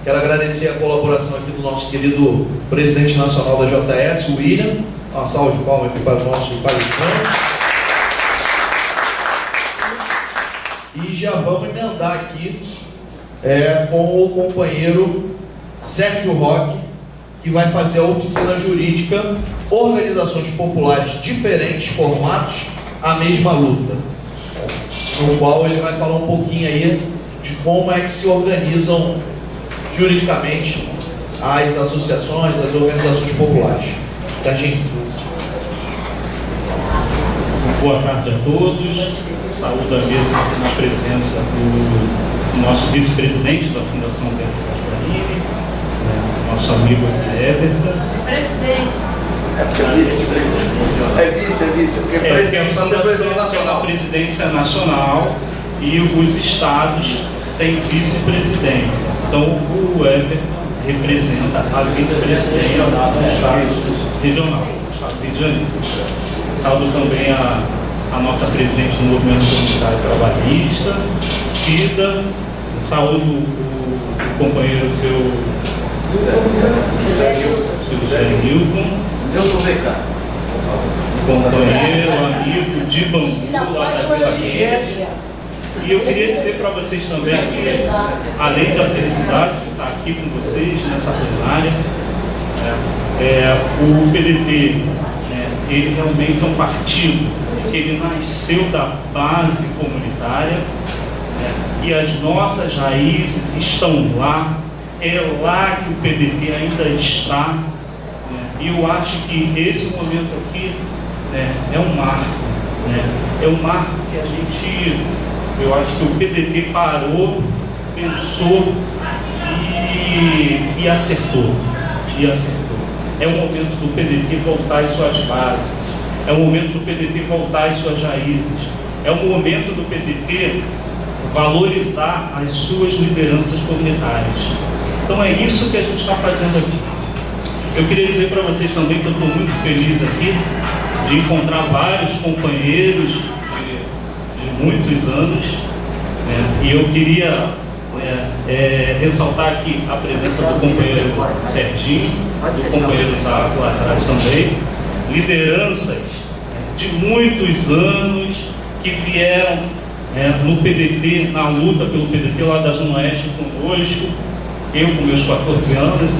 Quero agradecer a colaboração aqui do nosso querido presidente nacional da JS, o William. Uma salva de palmas aqui para o nosso palestrante. E já vamos emendar aqui com o companheiro Sérgio Roque, que vai fazer a oficina jurídica Organizações Populares, Diferentes Formatos, a Mesma Luta, no qual ele vai falar um pouquinho aí de como é que se organizam juridicamente as associações, as organizações populares. Serginho. Boa tarde a todos. Saúdo a mesa na presença do nosso vice-presidente da Fundação Alberto Gasparini, nosso amigo Everton. Presidente. É vice, porque a Fundação tem uma presidência nacional e os estados têm vice-presidência. Então o Everton representa a vice-presidência do estado regional, do estado do Rio de Janeiro. Saúdo também a nossa presidente do Movimento Comunitário Trabalhista, Cida. Saúdo o companheiro seu José Nilton. Eu sou VK. Companheiro, amigo de Bangu, lá da Vila Quente. E eu queria dizer para vocês também que, além da felicidade de estar aqui com vocês nessa plenária, o PDT, ele realmente é um partido que ele nasceu da base comunitária, e as nossas raízes estão lá, é lá que o PDT ainda está, e eu acho que esse momento aqui é um marco, é um marco que a gente, eu acho que o PDT parou, pensou e acertou, É o momento do PDT voltar às suas bases, é o momento do PDT voltar às suas raízes, é o momento do PDT valorizar as suas lideranças comunitárias. Então é isso que a gente está fazendo aqui. Eu queria dizer para vocês também que eu estou muito feliz aqui de encontrar vários companheiros de muitos anos, e eu queria ressaltar aqui a presença do companheiro Serginho, do companheiro Zago lá atrás também, lideranças de muitos anos que vieram no PDT, na luta pelo PDT lá da Zona Oeste conosco, eu com meus 14 anos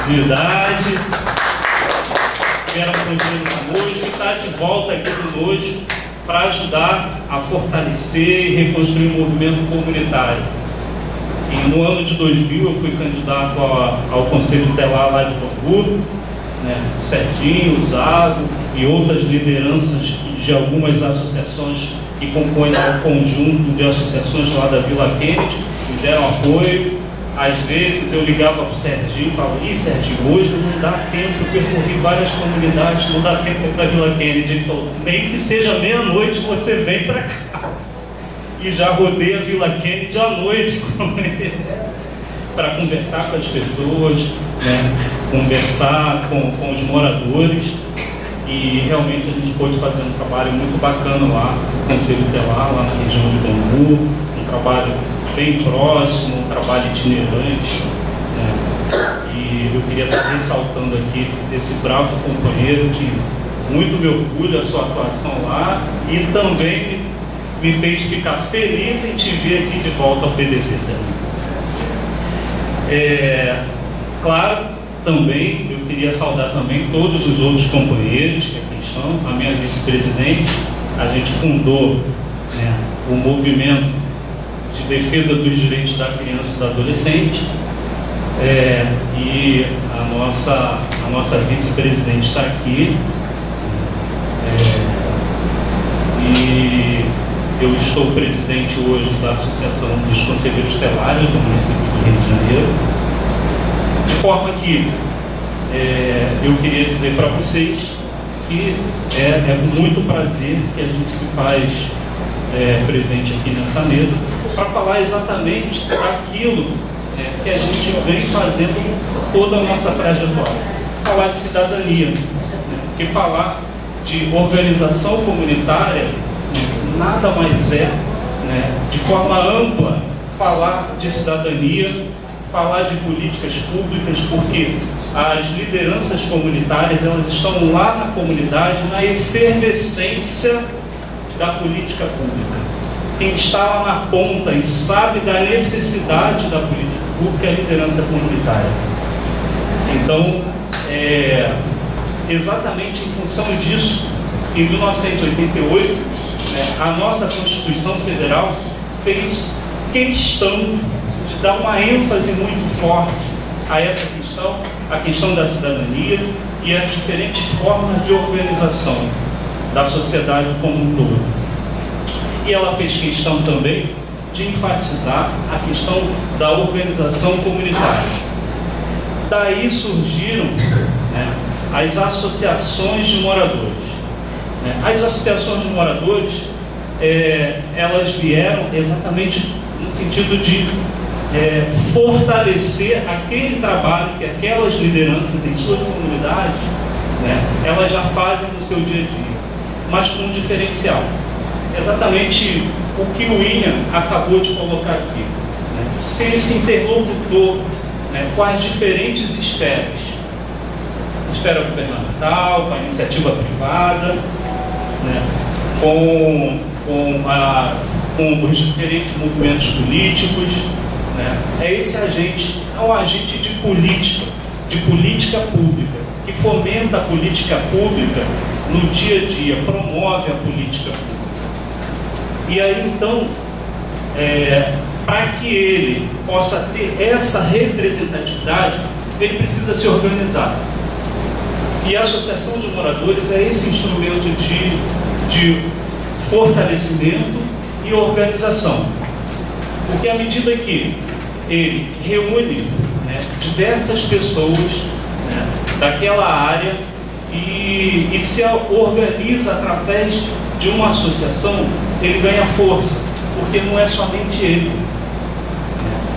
de idade, vieram conosco e está de volta aqui conosco para ajudar a fortalecer e reconstruir o movimento comunitário. E no ano de 2000 eu fui candidato ao Conselho Tutelar lá de Bangu, o Serginho, o Zago e outras lideranças de algumas associações que compõem o conjunto de associações lá da Vila Kennedy, me deram apoio. Às vezes eu ligava para o Serginho e falava: Serginho, hoje não dá tempo, eu percorri várias comunidades, não dá tempo para a Vila Kennedy. Ele falou: nem que seja meia-noite você vem para cá. E já rodei a Vila Kennedy à noite com ele, para conversar com as pessoas, conversar com os moradores. E realmente a gente pôde fazer um trabalho muito bacana lá no Conselho Tutelar, lá na região de Bangu, um trabalho bem próximo, um trabalho itinerante, E eu queria estar ressaltando aqui esse bravo companheiro que muito me orgulha a sua atuação lá e também me fez ficar feliz em te ver aqui de volta ao PDT, Zé. Claro, também eu queria saudar também todos os outros companheiros que aqui estão, a minha vice-presidente. A gente fundou o movimento de defesa dos direitos da criança e do adolescente, e a nossa vice-presidente está aqui, e eu estou presidente hoje da Associação dos Conselheiros Tutelares do município do Rio de Janeiro, de forma que eu queria dizer para vocês que é com muito prazer que a gente se faz presente aqui nessa mesa para falar exatamente aquilo que a gente vem fazendo toda a nossa trajetória, falar de cidadania, porque falar de organização comunitária nada mais de forma ampla, falar de cidadania, falar de políticas públicas, porque as lideranças comunitárias, elas estão lá na comunidade, na efervescência da política pública. Quem está lá na ponta e sabe da necessidade da política pública é a liderança comunitária. Então, exatamente em função disso, em 1988, a nossa Constituição Federal fez questão de dar uma ênfase muito forte a essa questão, a questão da cidadania e as diferentes formas de organização da sociedade como um todo. E ela fez questão também de enfatizar a questão da organização comunitária. Daí surgiram as associações de moradores. As associações de moradores, elas vieram exatamente no sentido de fortalecer aquele trabalho que aquelas lideranças em suas comunidades, elas já fazem no seu dia a dia, mas com um diferencial. Exatamente o que o William acabou de colocar aqui. Ser esse interlocutor com as diferentes esferas. Esfera governamental, com a iniciativa privada, com os diferentes movimentos políticos. É esse agente, é um agente de política pública, que fomenta a política pública no dia a dia, promove a política pública. E aí, então, para que ele possa ter essa representatividade, ele precisa se organizar. E a Associação de Moradores é esse instrumento de fortalecimento e organização. Porque à medida que ele reúne diversas pessoas daquela área e se organiza através de uma associação, ele ganha força, porque não é somente ele.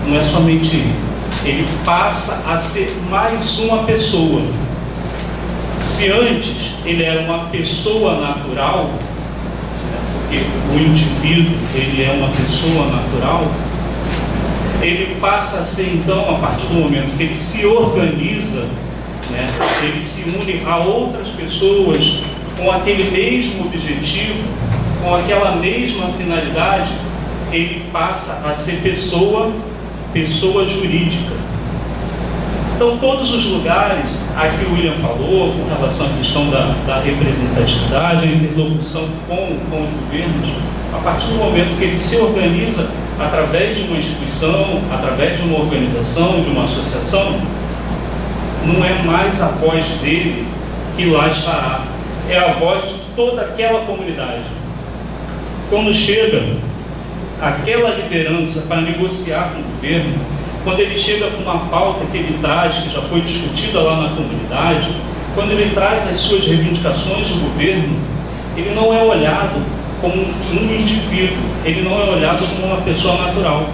Não é somente ele. Ele passa a ser mais uma pessoa. Se antes ele era uma pessoa natural, porque o indivíduo ele é uma pessoa natural, ele passa a ser então, a partir do momento que ele se organiza, ele se une a outras pessoas com aquele mesmo objetivo, com aquela mesma finalidade, ele passa a ser pessoa jurídica. Então, todos os lugares, aqui o William falou, com relação à questão da representatividade, a interlocução com os governos, a partir do momento que ele se organiza através de uma instituição, através de uma organização, de uma associação, não é mais a voz dele que lá estará, é a voz de toda aquela comunidade. Quando chega aquela liderança para negociar com o governo, quando ele chega com uma pauta que ele traz, que já foi discutida lá na comunidade, quando ele traz as suas reivindicações do governo, ele não é olhado como um indivíduo, ele não é olhado como uma pessoa natural,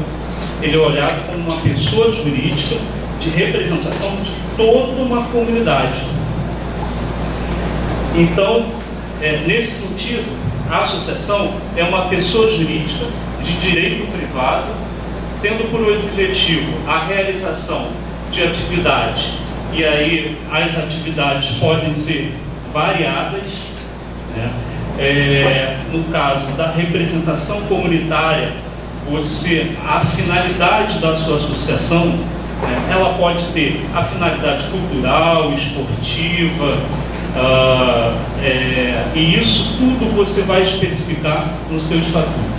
ele é olhado como uma pessoa jurídica de representação de toda uma comunidade. Então, nesse sentido, a associação é uma pessoa jurídica de direito privado, tendo por objetivo a realização de atividades, e aí as atividades podem ser variadas, no caso da representação comunitária, a finalidade da sua associação, ela pode ter a finalidade cultural, esportiva, e isso tudo você vai especificar no seu estatuto.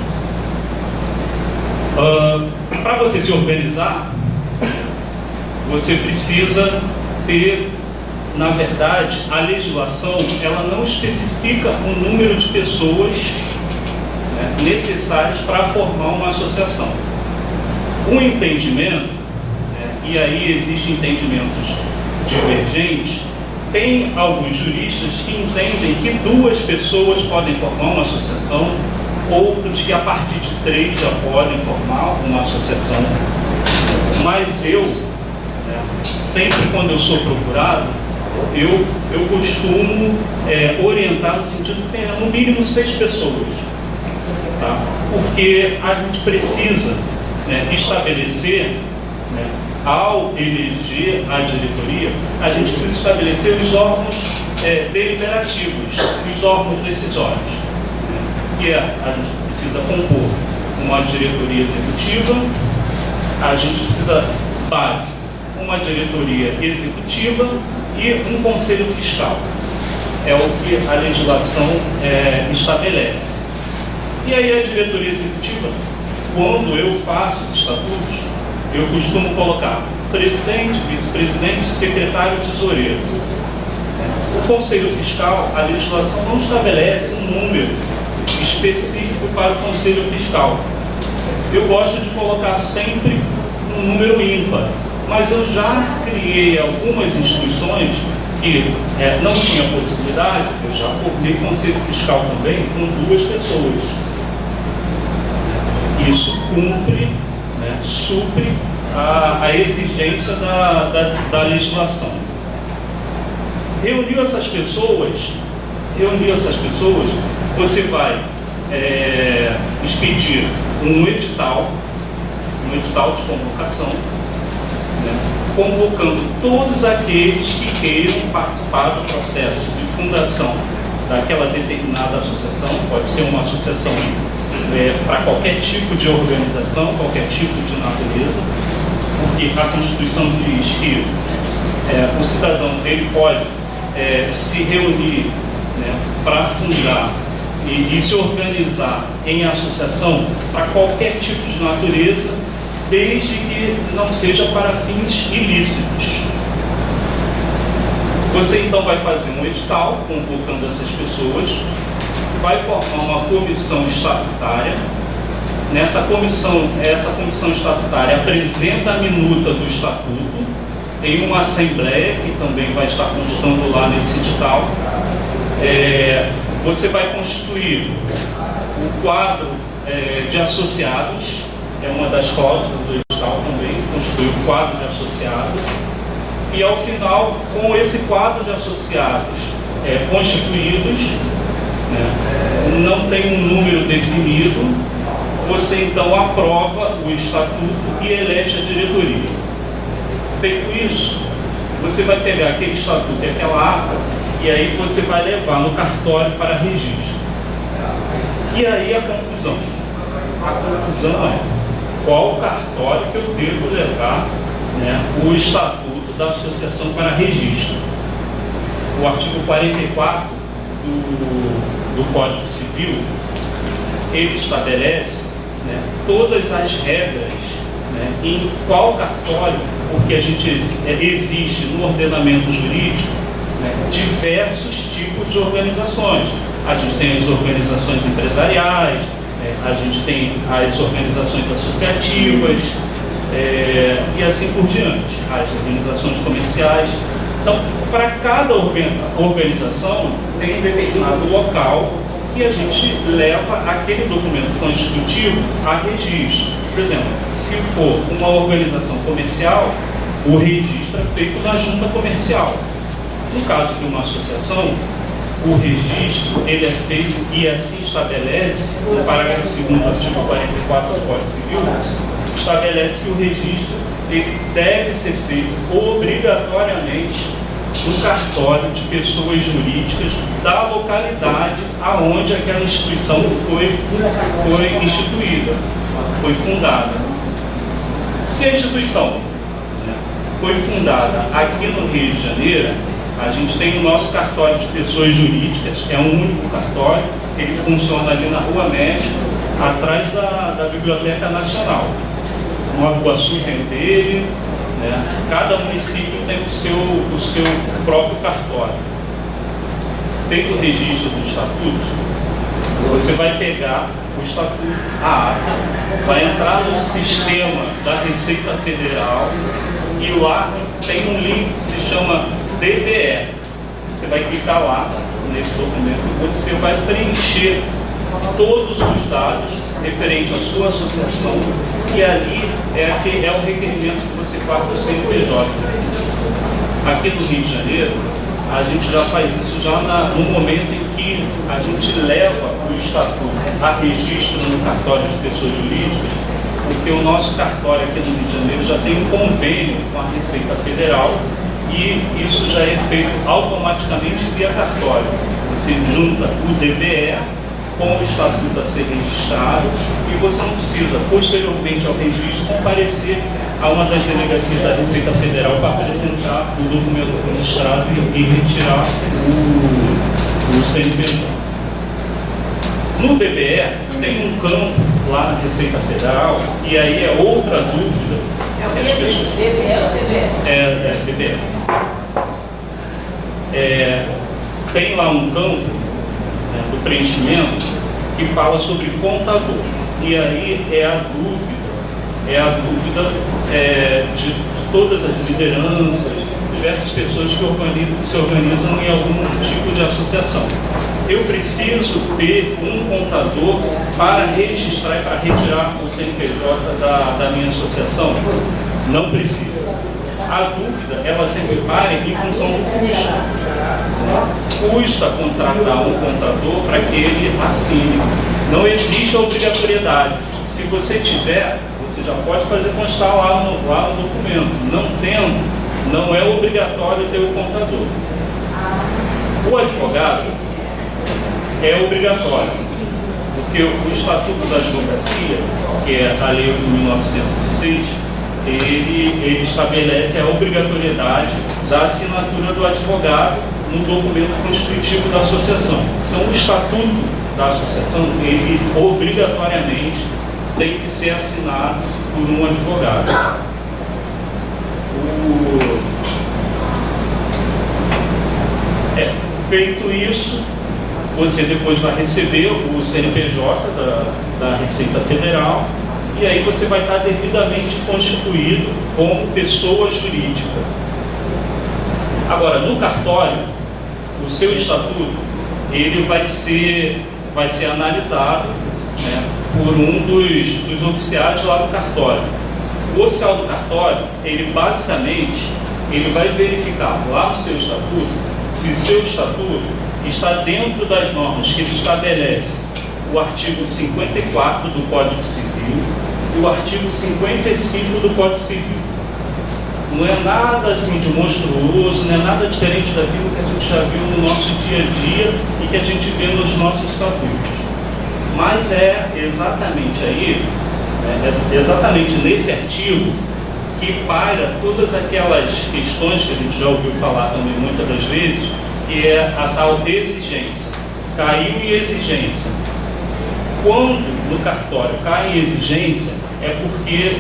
Para você se organizar, você precisa ter, na verdade, a legislação, ela não especifica o número de pessoas necessárias para formar uma associação. Um entendimento, e aí existem entendimentos divergentes, tem alguns juristas que entendem que 2 pessoas podem formar uma associação, outros que a partir de 3 já podem formar uma associação. Mas eu, sempre quando eu sou procurado, eu costumo orientar no sentido de ter no mínimo 6 pessoas, tá? Porque a gente precisa né, estabelecer, né, ao eleger a diretoria, a gente precisa estabelecer os órgãos deliberativos, os órgãos decisórios, né, que a gente precisa compor uma diretoria executiva, a gente precisa, básico, uma diretoria executiva e um conselho fiscal. É o que a legislação estabelece. E aí a diretoria executiva, quando eu faço os estatutos, eu costumo colocar presidente, vice-presidente, secretário, tesoureiro. O conselho fiscal, a legislação não estabelece um número específico para o conselho fiscal. Eu gosto de colocar sempre um número ímpar, mas eu já criei algumas instituições que não tinha possibilidade, eu já formei conselho fiscal também com 2 pessoas. Isso cumpre, né, supre a exigência da legislação. Reuniu essas pessoas, você vai expedir um edital de convocação, né, convocando todos aqueles que queiram participar do processo de fundação daquela determinada associação. Pode ser uma associação para qualquer tipo de organização, qualquer tipo de natureza, porque a Constituição diz que o cidadão ele pode se reunir, né, para fundar e se organizar em associação para qualquer tipo de natureza, desde que não seja para fins ilícitos. Você então vai fazer um edital convocando essas pessoas, vai formar uma comissão estatutária. Essa comissão estatutária apresenta a minuta do estatuto, tem uma assembleia que também vai estar constando lá nesse edital. Você vai constituir o quadro de associados, é uma das cláusulas do edital também, constituir o quadro de associados, e ao final, com esse quadro de associados constituídos, né, não tem um número definido, você então aprova o estatuto e elege a diretoria. Feito isso, você vai pegar aquele estatuto e aquela ata, e aí você vai levar no cartório para registro. E aí a confusão é qual cartório que eu devo levar, né, o estatuto da associação para registro. O artigo 44 do Código Civil, ele estabelece, né, todas as regras, né, em qual cartório, porque a gente existe no ordenamento jurídico, né, diversos tipos de organizações. A gente tem as organizações empresariais, a gente tem as organizações associativas, e assim por diante, as organizações comerciais. Então, para cada organização tem um determinado local que a gente leva aquele documento constitutivo a registro. Por exemplo, se for uma organização comercial, o registro é feito na junta comercial. No caso de uma associação, o registro ele é feito e assim estabelece, no parágrafo 2º do artigo 44 do Código Civil, estabelece que o registro ele deve ser feito obrigatoriamente no cartório de pessoas jurídicas da localidade aonde aquela instituição foi instituída, foi fundada. Se a instituição, né, foi fundada aqui no Rio de Janeiro, a gente tem o nosso cartório de pessoas jurídicas, é um único cartório, ele funciona ali na Rua Médica, atrás da Biblioteca Nacional. Nova Iguaçu tem o dele, né? Cada município tem o seu próprio cartório. Feito o registro do estatuto, você vai pegar o estatuto, a ata, vai entrar no sistema da Receita Federal e lá tem um link que se chama DBE. Você vai clicar lá nesse documento e você vai preencher todos os dados referentes à sua associação, e ali é o requerimento que você faz do CNPJ. Aqui no Rio de Janeiro, a gente já faz isso já no momento em que a gente leva o estatuto a registro no cartório de pessoas jurídicas, porque o nosso cartório aqui no Rio de Janeiro já tem um convênio com a Receita Federal e isso já é feito automaticamente via cartório. Você junta o DBE com o estatuto a ser registrado e você não precisa, posteriormente ao registro, comparecer a uma das delegacias da Receita Federal para apresentar o documento registrado e retirar o CNPJ. No DBE tem um campo lá na Receita Federal e aí é outra dúvida. É o DBE ou DBE? É DBE. Tem lá um campo, né, do preenchimento que fala sobre contador. E aí é a dúvida de todas as lideranças, diversas pessoas que se organizam em algum tipo de associação. Eu preciso ter um contador para registrar e para retirar o CNPJ da minha associação? Não precisa. A dúvida, ela sempre para em função do custo. Custa contratar um contador para que ele assine. Não existe a obrigatoriedade. Se você tiver, você já pode fazer constar lá no documento. Não tendo, não é obrigatório ter o contador. O advogado é obrigatório, porque o Estatuto da Advocacia, que é a Lei 8.906, ele estabelece a obrigatoriedade da assinatura do advogado no documento constitutivo da associação. Então, o Estatuto da associação, ele obrigatoriamente tem que ser assinado por um advogado. Feito isso, você depois vai receber o CNPJ da Receita Federal e aí você vai estar devidamente constituído como pessoa jurídica. Agora, no cartório, o seu estatuto, ele vai ser analisado, né, por um dos oficiais lá do cartório. O oficial do cartório, ele basicamente, ele vai verificar lá no seu estatuto se seu estatuto está dentro das normas que ele estabelece o artigo 54 do Código Civil e o artigo 55 do Código Civil. Não é nada assim de monstruoso, não é nada diferente daquilo que a gente já viu no nosso dia a dia e que a gente vê nos nossos estatutos. Mas é exatamente aí, exatamente nesse artigo, que paira todas aquelas questões que a gente já ouviu falar também muitas das vezes, que é a tal exigência. Caiu em exigência. Quando no cartório cai em exigência, é porque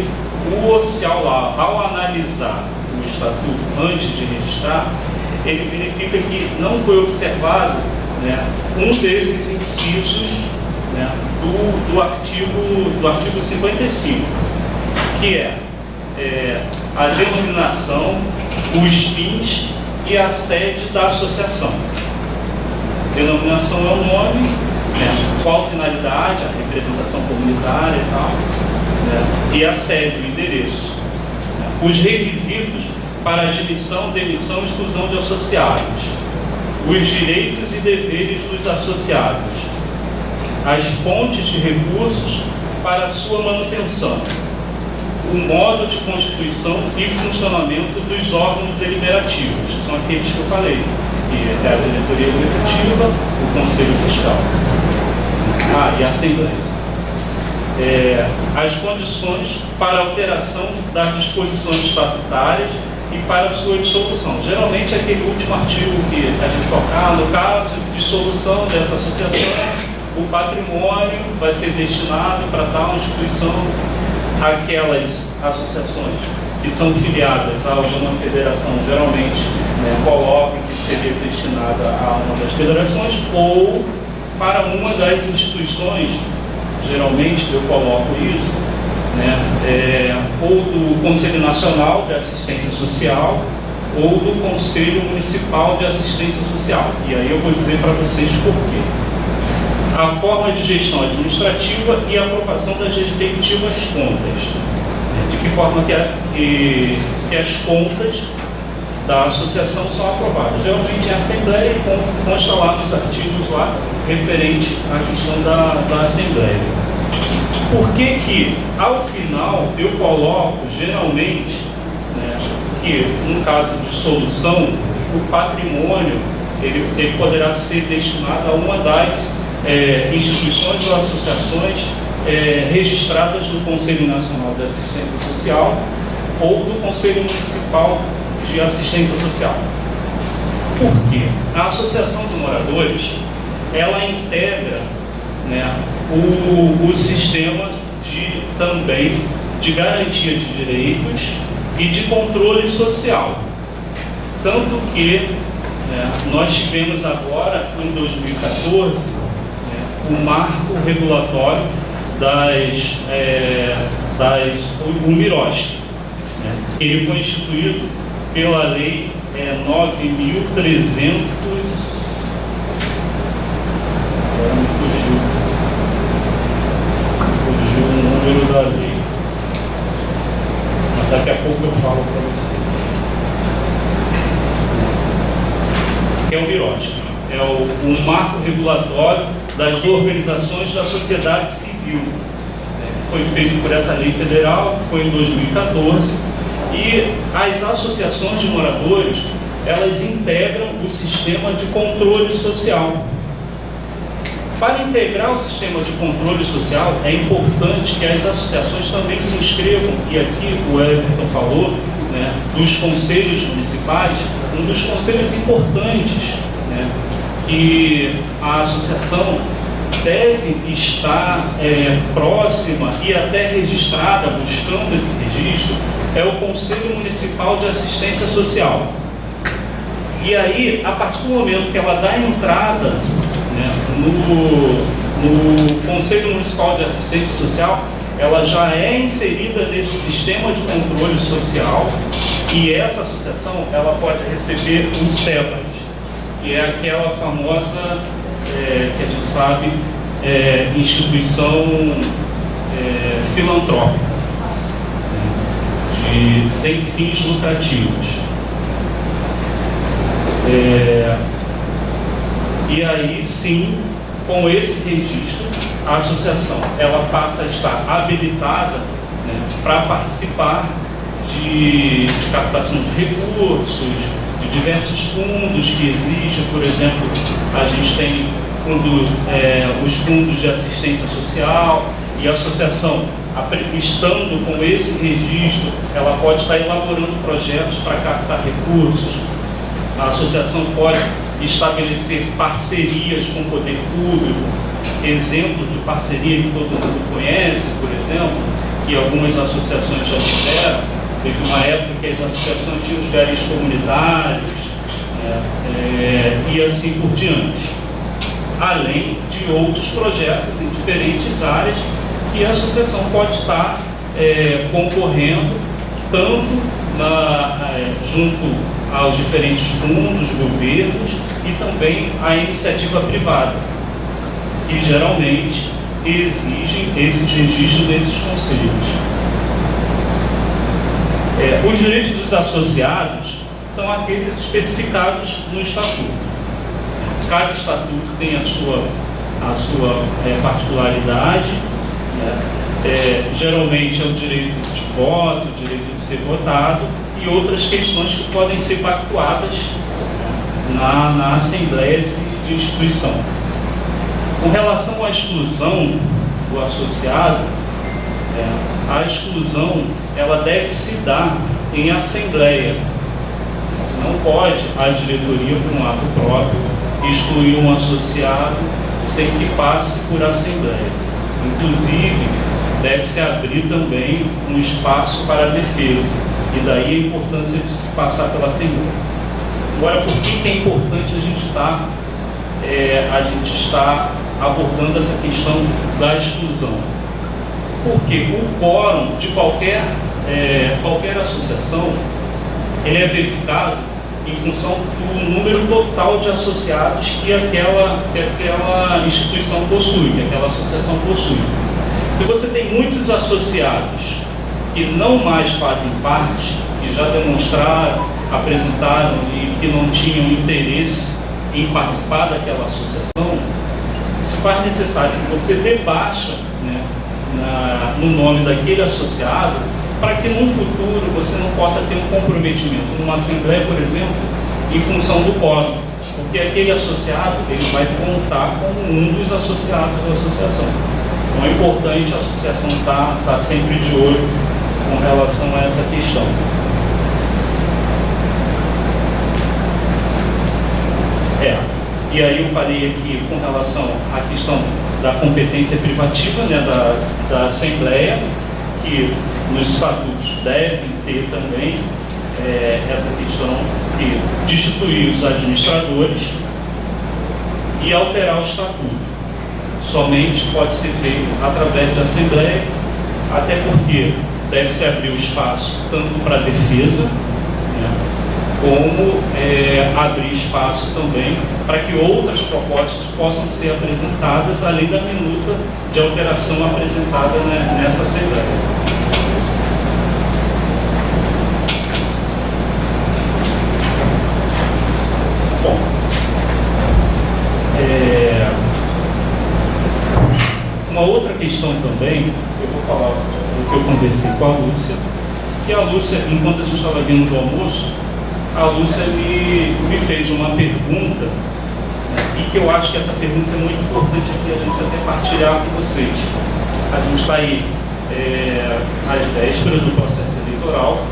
o oficial lá, ao analisar o estatuto antes de registrar, ele verifica que não foi observado, né, um desses incisos, né, do artigo 55, que é a denominação, os fins e a sede da associação. Denominação é o nome, né, qual finalidade, a representação comunitária e tal, né, e a sede, o endereço. Os requisitos para admissão, demissão e exclusão de associados, os direitos e deveres dos associados, as fontes de recursos para a sua manutenção, o modo de constituição e funcionamento dos órgãos deliberativos, que são aqueles que eu falei, que é a diretoria executiva, o conselho fiscal, e a assembleia. As condições para alteração das disposições estatutárias e para sua dissolução. Geralmente é aquele último artigo que a gente tocar, no caso de dissolução dessa associação, o patrimônio vai ser destinado para tal instituição. Aquelas associações que são filiadas a alguma federação, geralmente, né, colocam que seria destinada a uma das federações ou para uma das instituições, geralmente eu coloco isso, né, ou do Conselho Nacional de Assistência Social ou do Conselho Municipal de Assistência Social. E aí eu vou dizer para vocês por quê. A forma de gestão administrativa e a aprovação das respectivas contas. De que forma que as contas da associação são aprovadas? Geralmente em assembleia e consta lá nos artigos lá referente à questão da assembleia. Por que ao final, eu coloco, geralmente, né, que, num caso de dissolução, o patrimônio ele poderá ser destinado a uma das instituições ou associações registradas no Conselho Nacional de Assistência Social ou do Conselho Municipal de Assistência Social. Por quê? A Associação de Moradores, ela integra, né, o sistema também de garantia de direitos e de controle social. Tanto que nós tivemos agora, em 2014, o marco regulatório o MIROSC. Ele foi instituído pela lei 9.300. Agora me fugiu o número da lei. Mas daqui a pouco eu falo para você. Que é o MIROSC. É o marco regulatório das organizações da sociedade civil. Foi feito por essa lei federal, que foi em 2014, e as associações de moradores, elas integram o sistema de controle social. Para integrar o sistema de controle social, é importante que as associações também se inscrevam, e aqui o Everton falou, né, dos conselhos municipais, um dos conselhos importantes, né, que a associação deve estar próxima e até registrada, buscando esse registro, é o Conselho Municipal de Assistência Social. E aí, a partir do momento que ela dá entrada, né, no Conselho Municipal de Assistência Social, ela já é inserida nesse sistema de controle social, e essa associação ela pode receber o SEBAS, que é aquela famosa, que a gente sabe, instituição filantrópica, sem fins lucrativos. E aí sim, com esse registro, a associação ela passa a estar habilitada, né, para participar de captação de recursos, de diversos fundos que existem. Por exemplo, a gente tem os fundos de assistência social, e a associação, estando com esse registro, ela pode estar elaborando projetos para captar recursos. A associação pode estabelecer parcerias com o poder público, exemplos de parceria que todo mundo conhece, por exemplo, que algumas associações já tiveram. Teve uma época que as associações tinham os garis comunitários, né, e assim por diante. Além de outros projetos em diferentes áreas que a associação pode estar concorrendo, tanto junto aos diferentes fundos, governos, e também à iniciativa privada, que geralmente exigem esses registros desses conselhos. Os direitos dos associados são aqueles especificados no Estatuto. Cada estatuto tem a sua particularidade, né? Geralmente é o direito de voto, o direito de ser votado, e outras questões que podem ser pactuadas na Assembleia de Instituição. Com relação à exclusão do associado, a exclusão ela deve se dar em Assembleia. Não pode a diretoria, por um ato próprio, excluir um associado sem que passe por Assembleia. Inclusive, deve-se abrir também um espaço para a defesa, e daí a importância de se passar pela Assembleia. Agora, por que é importante a gente estar abordando essa questão da exclusão? Porque o quórum de qualquer associação, ele é verificado em função do número total de associados que aquela instituição possui, que aquela associação possui. Se você tem muitos associados que não mais fazem parte, que já demonstraram, apresentaram e que não tinham interesse em participar daquela associação, se faz necessário que você debaixa, né, no nome daquele associado, para que no futuro você não possa ter um comprometimento numa assembleia, por exemplo, em função do quórum, porque aquele associado ele vai contar como um dos associados da associação. Então é importante a associação estar sempre de olho com relação a essa questão. E aí eu falei aqui com relação à questão da competência privativa, né, da Assembleia, que nos estatutos devem ter também essa questão de destituir os administradores e alterar o estatuto. Somente pode ser feito através da Assembleia, até porque deve-se abrir o espaço tanto para a defesa, né, como abrir espaço também para que outras propostas possam ser apresentadas, além da minuta de alteração apresentada, né, nessa Assembleia. Bom, uma outra questão também, eu vou falar do que eu conversei com a Lúcia, que a Lúcia, enquanto a gente estava vindo do almoço, a Lúcia me fez uma pergunta, né, e que eu acho que essa pergunta é muito importante aqui a gente até partilhar com vocês. A gente está aí às vésperas do processo eleitoral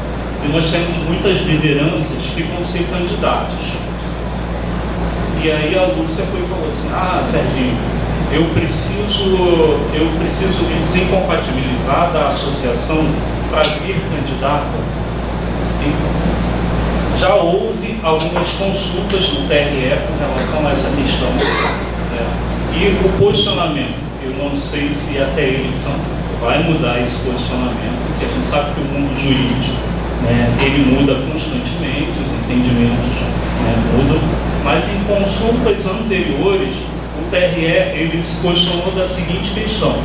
e nós temos muitas lideranças que vão ser candidatos. E aí a Lúcia foi e falou assim: Serginho, eu preciso me desincompatibilizar da associação para vir candidata. Já houve algumas consultas no TRE com relação a essa questão, né? E o posicionamento, eu não sei se até a eleição vai mudar esse posicionamento, porque a gente sabe que o mundo jurídico, né, ele muda constantemente, os entendimentos, né, mudam, mas em consultas anteriores, o TRE ele se posicionou da seguinte questão: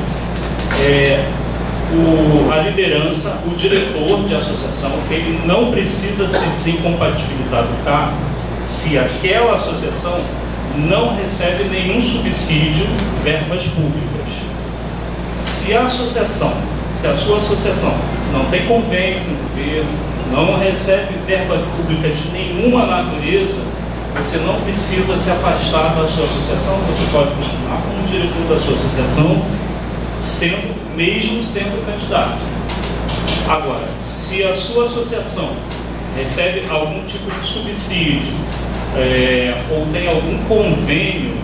a liderança, o diretor de associação, ele não precisa se desincompatibilizar do cargo se aquela associação não recebe nenhum subsídio, verbas públicas. Se a sua associação não tem convênio com o governo, não recebe verba pública de nenhuma natureza, você não precisa se afastar da sua associação, você pode continuar como diretor da sua associação, mesmo sendo candidato. Agora, se a sua associação recebe algum tipo de subsídio ou tem algum convênio,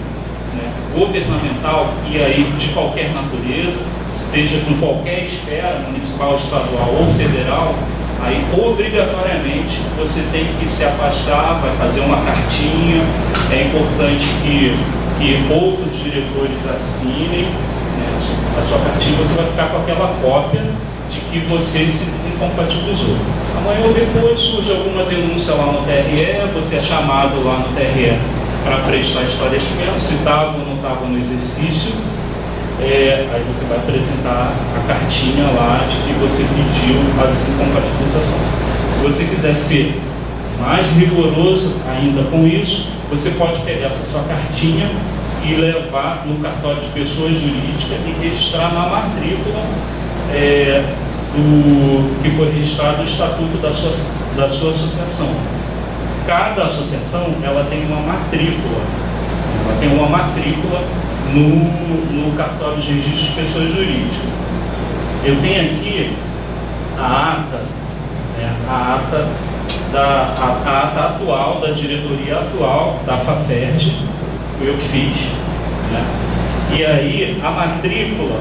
né, governamental, e aí de qualquer natureza, seja com qualquer esfera, municipal, estadual ou federal, aí obrigatoriamente você tem que se afastar, vai fazer uma cartinha. É importante que outros diretores assinem, né, a sua cartinha. Você vai ficar com aquela cópia de que você se desincompatibilizou. Amanhã ou depois surge alguma denúncia lá no TRE, você é chamado lá no TRE para prestar esclarecimento, se estava ou não estava no exercício. Aí você vai apresentar a cartinha lá de que você pediu a desincompatibilização. Se você quiser ser mais rigoroso ainda com isso, você pode pegar essa sua cartinha e levar no cartório de pessoa jurídica e registrar na matrícula que foi registrado o estatuto da sua associação. Cada associação ela tem uma matrícula. Ela tem uma matrícula no cartório de registro de pessoas jurídicas. Eu tenho aqui a ata, né, a ata atual, da diretoria atual da FAFERJ, foi eu que fiz, né? E aí a matrícula,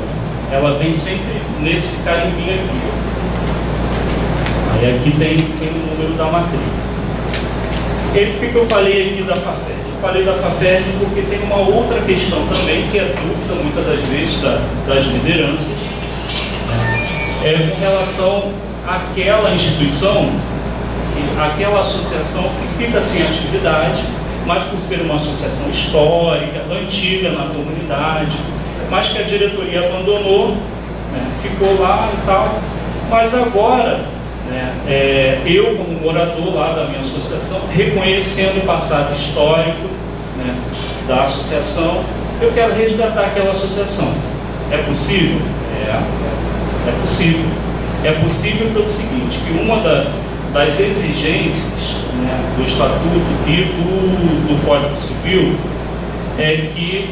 ela vem sempre nesse carimbinho aqui, ó. Aí aqui tem o número da matrícula. E por que eu falei aqui da FAFERJ? Eu falei da FAFERJ porque tem uma outra questão também, que é dúvida muitas das vezes das lideranças, com relação àquela instituição, aquela associação que fica sem atividade, mas por ser uma associação histórica, antiga na comunidade, mas que a diretoria abandonou, né, ficou lá e tal, mas agora, né, eu como morador lá da minha associação, reconhecendo o passado histórico, né, da associação, eu quero resgatar aquela associação. É possível? É possível. É possível pelo seguinte, que uma das exigências, né, do Estatuto e do Código Civil é que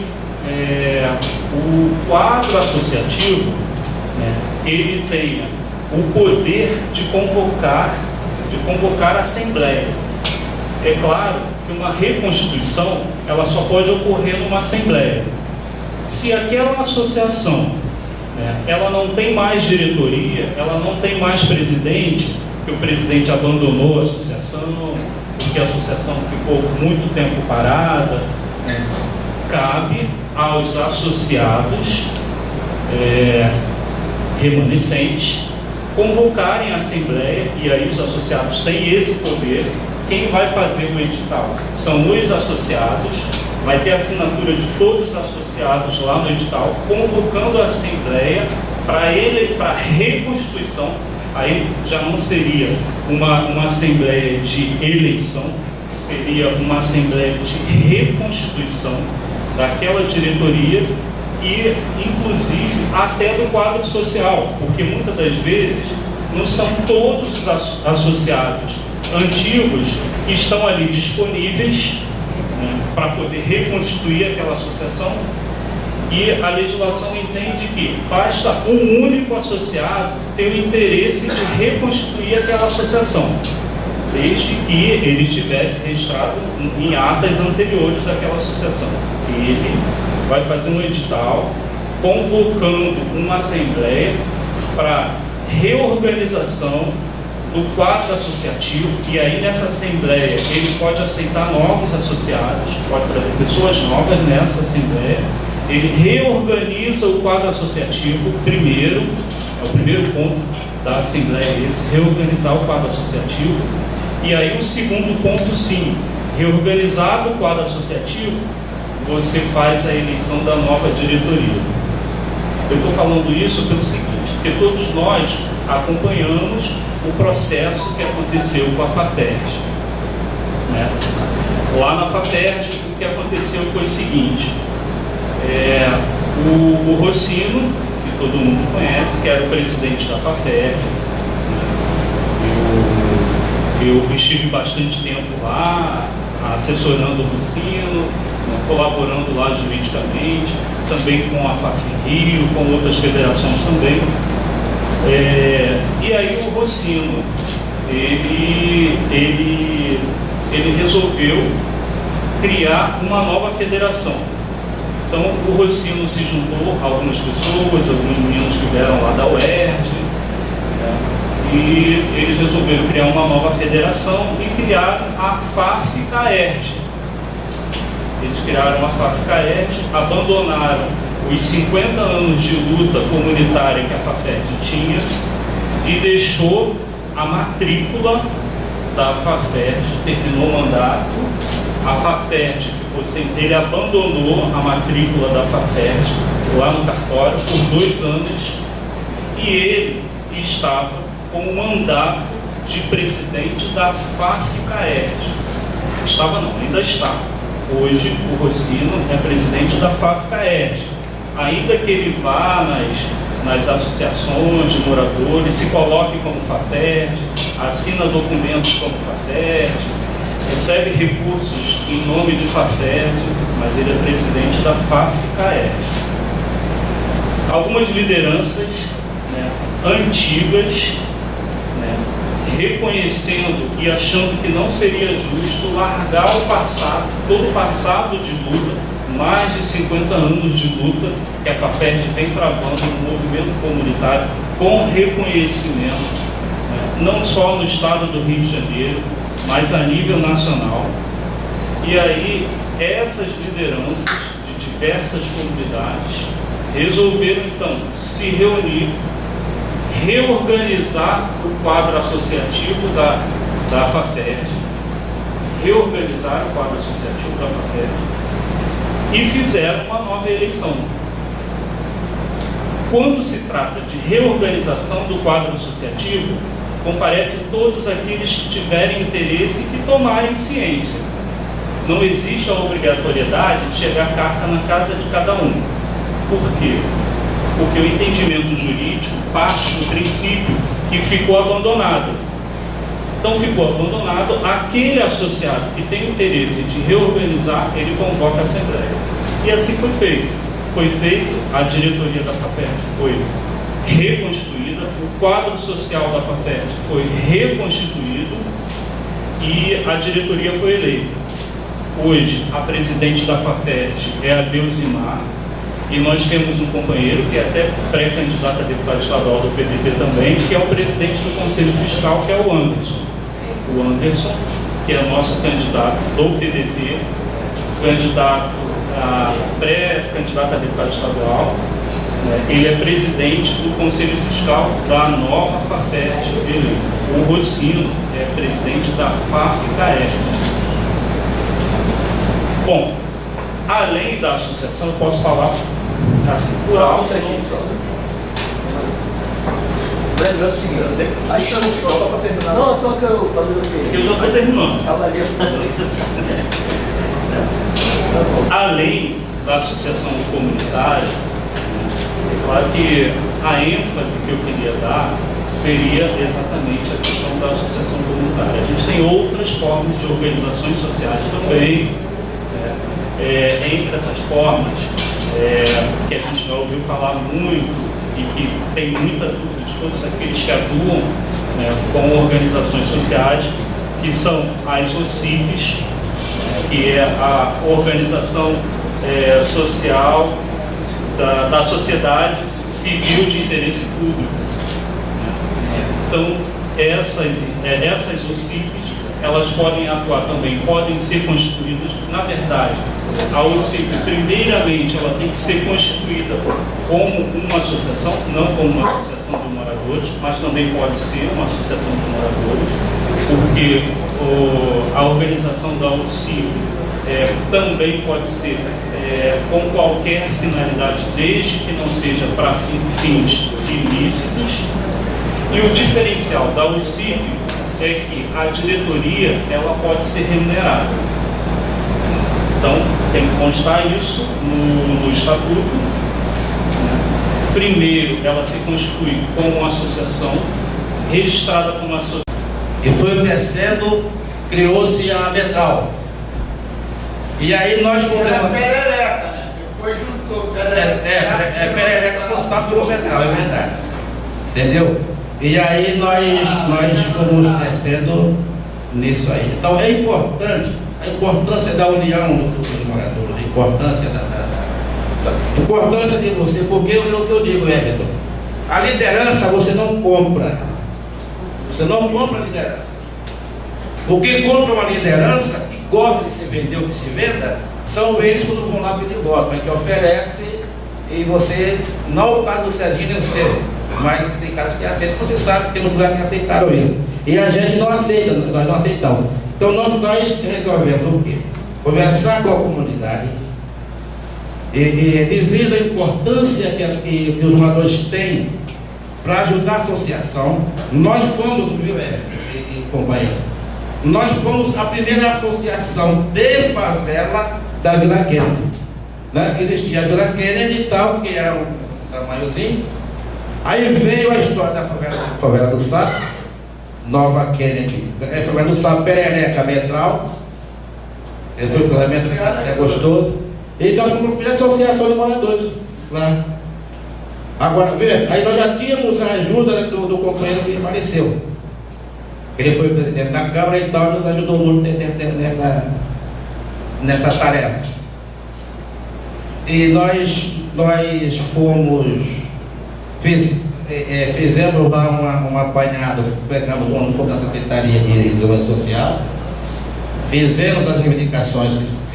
o quadro associativo, né, ele tenha o poder de convocar a Assembleia. É claro que uma reconstituição ela só pode ocorrer numa Assembleia. Se aquela associação, né, ela não tem mais diretoria, ela não tem mais presidente, porque o presidente abandonou a associação, porque a associação ficou muito tempo parada, cabe aos associados remanescentes convocarem a Assembleia, e aí os associados têm esse poder. Quem vai fazer o edital são os associados, vai ter a assinatura de todos os associados lá no edital, convocando a Assembleia para reconstituição. Aí já não seria uma Assembleia de eleição, seria uma Assembleia de reconstituição daquela diretoria e, inclusive, até do quadro social, porque muitas das vezes não são todos os associados antigos que estão ali disponíveis, né, para poder reconstituir aquela associação, e a legislação entende que basta um único associado ter o interesse de reconstituir aquela associação, desde que ele estivesse registrado em atas anteriores daquela associação. Ele vai fazer um edital convocando uma assembleia para reorganização do quadro associativo, e aí nessa assembleia ele pode aceitar novos associados, pode trazer pessoas novas nessa assembleia. Ele reorganiza o quadro associativo primeiro, é o primeiro ponto da assembleia esse, reorganizar o quadro associativo. E aí o segundo ponto, sim, reorganizado o quadro associativo, você faz a eleição da nova diretoria. Eu estou falando isso pelo seguinte, porque todos nós acompanhamos o processo que aconteceu com a FAFERJ, né? Lá na FAFERJ, o que aconteceu foi o seguinte, o Rossino, que todo mundo conhece, que era o presidente da FAFERJ, eu estive bastante tempo lá, assessorando o Rossino, né, colaborando lá juridicamente, também com a FAFRIO, com outras federações também. E aí o Rossino, ele resolveu criar uma nova federação. Então o Rossino se juntou a algumas pessoas, alguns meninos que vieram lá da UERJ, né, e eles resolveram criar uma nova federação e criaram a FAF-CAERJ. Eles criaram a FAF-CAERJ, abandonaram os 50 anos de luta comunitária que a FAFERJ tinha e deixou a matrícula da FAFERJ, terminou o mandato, a FAFERJ ficou sem, ele abandonou a matrícula da FAFERJ lá no cartório por 2 anos e ele estava com o mandato de presidente da FAF-CAERJ. Estava não, ainda está. Hoje o Rossino é presidente da FAF-CAERJ. Ainda que ele vá nas associações de moradores, se coloque como FAFERJ, assina documentos como FAFERJ, recebe recursos em nome de FAFERJ, mas ele é presidente da FAF-CAERJ. Algumas lideranças, né, antigas, né, reconhecendo e achando que não seria justo largar o passado, todo o passado de luta, mais de 50 anos de luta que a FAFERJ vem travando no movimento comunitário com reconhecimento, né, não só no estado do Rio de Janeiro, mas a nível nacional. E aí essas lideranças de diversas comunidades resolveram então se reunir, reorganizar o quadro associativo da FAFERJ, reorganizar o quadro associativo da FAFERJ e fizeram uma nova eleição. Quando se trata de reorganização do quadro associativo, comparecem todos aqueles que tiverem interesse e que tomarem ciência. Não existe a obrigatoriedade de chegar carta na casa de cada um. Por quê? Porque o entendimento jurídico parte do princípio que ficou abandonado. Então ficou abandonado, aquele associado que tem interesse de reorganizar, ele convoca a Assembleia. E assim foi feito. Foi feito, a diretoria da FAFERJ foi reconstituída, o quadro social da FAFERJ foi reconstituído e a diretoria foi eleita. Hoje, a presidente da FAFERJ é a Deusimar, e nós temos um companheiro que é até pré-candidato a deputado estadual do PDT também, que é o presidente do Conselho Fiscal, que é o Anderson. O Anderson, que é nosso candidato do PDT, pré-candidato a deputado estadual, né? Ele é presidente do Conselho Fiscal da nova FAFERJ. O Rossino é presidente da FAFCAERJ. Bom, além da associação, eu posso falar assim por alto. Aí só para terminar. Não, só que eu já estou terminando. Além da associação comunitária, é claro que a ênfase que eu queria dar seria exatamente a questão da associação comunitária. A gente tem outras formas de organizações sociais também, entre essas formas que a gente já ouviu falar muito e que tem muita dúvida de todos aqueles que atuam com organizações sociais, que são as OCIPs, que é a organização social da sociedade civil de interesse público. Então, essas OCIPs, elas podem atuar também, podem ser constituídas. Na verdade, a OCIP, primeiramente, ela tem que ser constituída como uma associação, não como uma associação de moradores, mas também pode ser uma associação de moradores, porque a organização da OCIP também pode ser com qualquer finalidade, desde que não seja para fins ilícitos. E o diferencial da OCIP é que a diretoria ela pode ser remunerada. Então, tem que constar isso no estatuto. Primeiro, ela se constitui como uma associação, registrada como associação. E foi crescendo, criou-se a Metral. E aí nós fomos... Era perereca, né? Depois juntou perereca. Perereca com sapo virou Metral, é verdade. Entendeu? E aí nós fomos crescendo nisso aí. Então é importante, a importância da união dos moradores, a importância de você, porque é o que eu digo, Everton, a liderança você não compra. Você não compra a liderança. Porque compra uma liderança que gosta de se vender ou que se venda, são eles quando vão lá pedir voto, a gente oferece e você, não o caso do Serginho nem o seu, mas tem caras que aceitam, você sabe que tem um lugar que aceitaram isso. E a gente não aceita, nós não aceitamos. Então nós resolvemos o quê? Conversar com a comunidade, dizendo a importância que os moradores têm para ajudar a associação. Nós fomos, viu, companheiro? Nós fomos a primeira associação de favela da Vila Kennedy. Né? Existia a Vila Kennedy e tal, que era um tamanhozinho. Aí veio a história da favela do Sapo, Nova Kennedy, favela do Sapo, Perereca, Metral. Foi o casamento, é gostoso. E nós fomos a primeira associação de moradores lá. Agora, vê, aí nós já tínhamos a ajuda do companheiro que faleceu. Ele foi presidente da Câmara e tal, nos ajudou muito nessa tarefa. E nós fizemos lá um apanhado, pegamos um pouco da Secretaria de Desenvolvimento Social, fizemos as reivindicações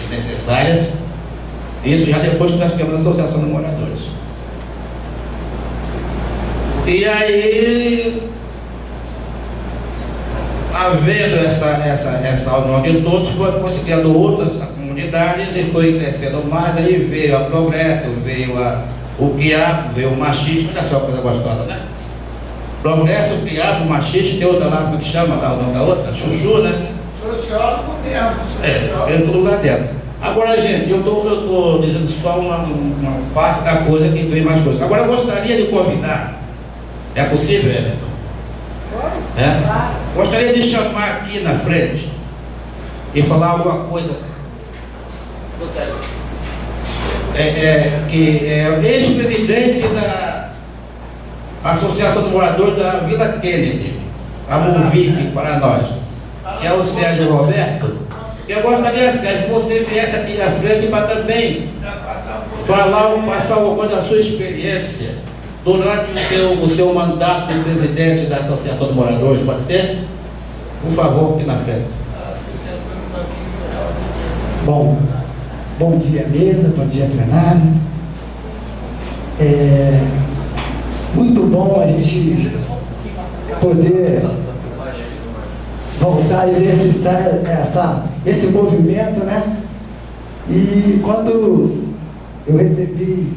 necessárias, isso já depois que nós tivemos a Associação de Moradores. E aí, havendo essa união de todos, foi conseguindo outras comunidades e foi crescendo mais. Aí veio a Progresso, veio o Quiabo, veio o Machista, olha só a coisa gostosa, né? Progresso, o Quiabo, o Machista, tem outra lá, como é que chama, o nome da outra? Chuchu, né? Sociólogo mesmo. Dentro do lugar dela. Agora, gente, eu estou dizendo só uma parte da coisa que tem mais coisa. Agora, eu gostaria de convidar, é possível, Everton? É? Gostaria de chamar aqui na frente e falar alguma coisa. Que é o ex-presidente da Associação de Moradores da Vila Kennedy, a MOVIC para nós, que é o Sérgio Roberto. Eu gostaria, Sérgio, que você viesse aqui à frente para também passar alguma coisa da sua experiência durante o seu mandato de presidente da Associação de Moradores, pode ser? Por favor, aqui na frente. Bom dia, mesa, bom dia, plenário. Muito bom a gente poder voltar a exercitar esse movimento, né? E quando eu recebi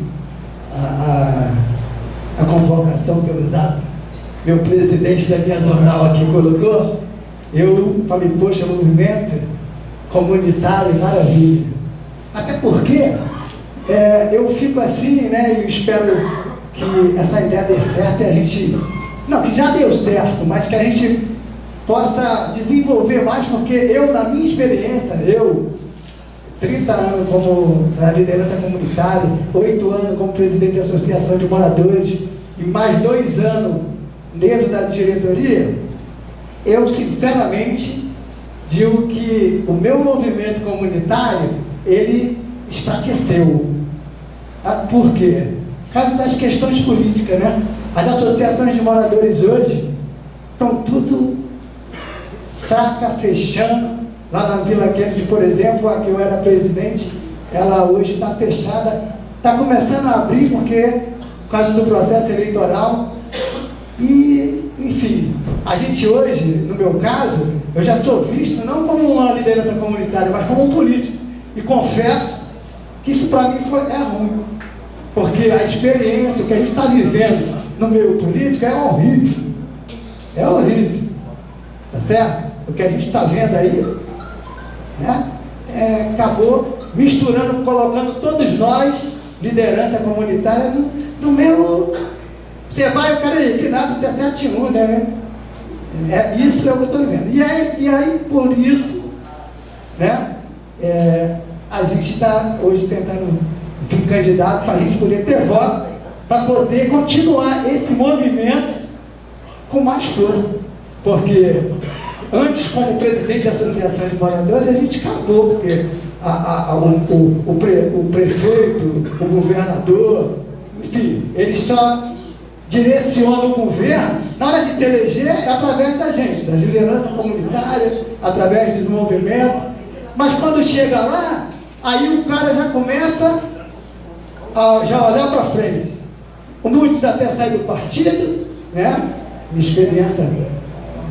a convocação pelo Zap, meu presidente da minha jornal aqui colocou, eu falei, poxa, movimento comunitário, maravilha. Até porque eu fico assim, né, e espero que essa ideia dê certo e a gente, não, que já deu certo, mas que a gente possa desenvolver mais, porque eu, na minha experiência, 30 anos como liderança comunitária, 8 anos como presidente da Associação de Moradores e mais 2 anos dentro da diretoria, eu sinceramente digo que o meu movimento comunitário, ele enfraqueceu. Por quê? Por causa das questões políticas, né? As associações de moradores hoje estão tudo fraca, fechando. Lá na Vila Kennedy, por exemplo, a que eu era presidente, ela hoje está fechada, está começando a abrir porque, por causa do processo eleitoral. E, enfim, a gente hoje, no meu caso, eu já sou visto não como uma liderança comunitária, mas como um político. E confesso que isso para mim é ruim, porque a experiência que a gente está vivendo no meio político é horrível. É horrível. Tá certo? O que a gente está vendo aí, né, acabou misturando, colocando todos nós, liderança comunitária, no mesmo. Você vai, eu quero ir, que nada, você até atinua, né? Isso é o que eu estou vendo. E aí, por isso, né, a gente está hoje tentando vir candidato para a gente poder ter voto, para poder continuar esse movimento com mais força. Porque antes, como presidente da Associação de Moradores, a gente acabou, porque o prefeito, o governador, enfim, eles só direcionam o governo, na hora de se eleger, é através da gente, das lideranças comunitárias, através dos movimentos. Mas quando chega lá, aí o cara já começa a já olhar para frente. Muitos até saem do partido, né? Minha experiência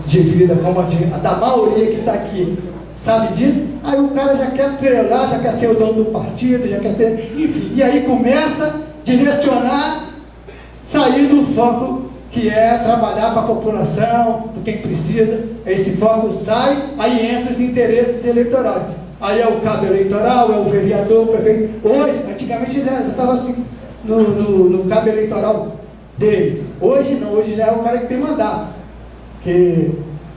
de vida, como a da maioria que está aqui, sabe disso? Aí o cara já quer treinar, já quer ser o dono do partido, já quer ter, enfim, e aí começa a direcionar, sair do foco que é trabalhar para a população, para quem precisa. Esse foco sai, aí entra os interesses eleitorais. Aí é o cabo eleitoral, é o vereador, o prefeito. Hoje, antigamente já estava assim, no cabo eleitoral dele. Hoje não, hoje já é o cara que tem mandato. Que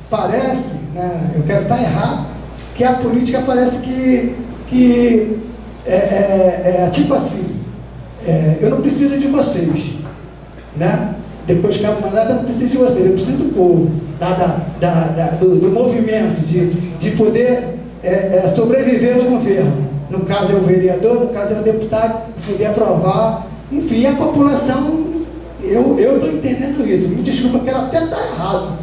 parece, né, eu quero estar errado, que a política parece que tipo assim, eu não preciso de vocês, né? Depois que eu mandar, eu não preciso de vocês, eu preciso do povo, do movimento, de poder sobreviver no governo. No caso é o vereador, no caso é o deputado, poder aprovar, enfim, a população, eu estou entendendo isso, me desculpa que ela até está errado,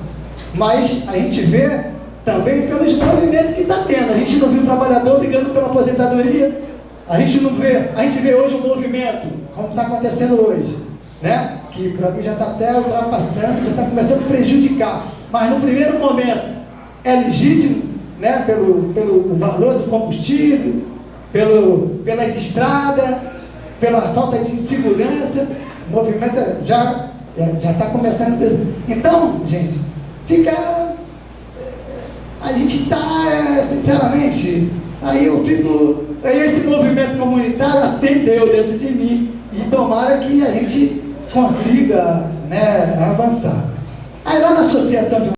mas a gente vê também pelos movimentos que está tendo. A gente não viu o trabalhador brigando pela aposentadoria, a gente vê hoje o movimento, como está acontecendo hoje, né? Que para mim já está até ultrapassando, já está começando a prejudicar, mas no primeiro momento é legítimo, né? Pelo valor do combustível, pelas estradas, pela falta de segurança, o movimento já está começando. Então, gente, a gente está, sinceramente, aí eu fico esse movimento comunitário acendeu dentro de mim e tomara que a gente consiga, né, avançar. Aí lá na Associação de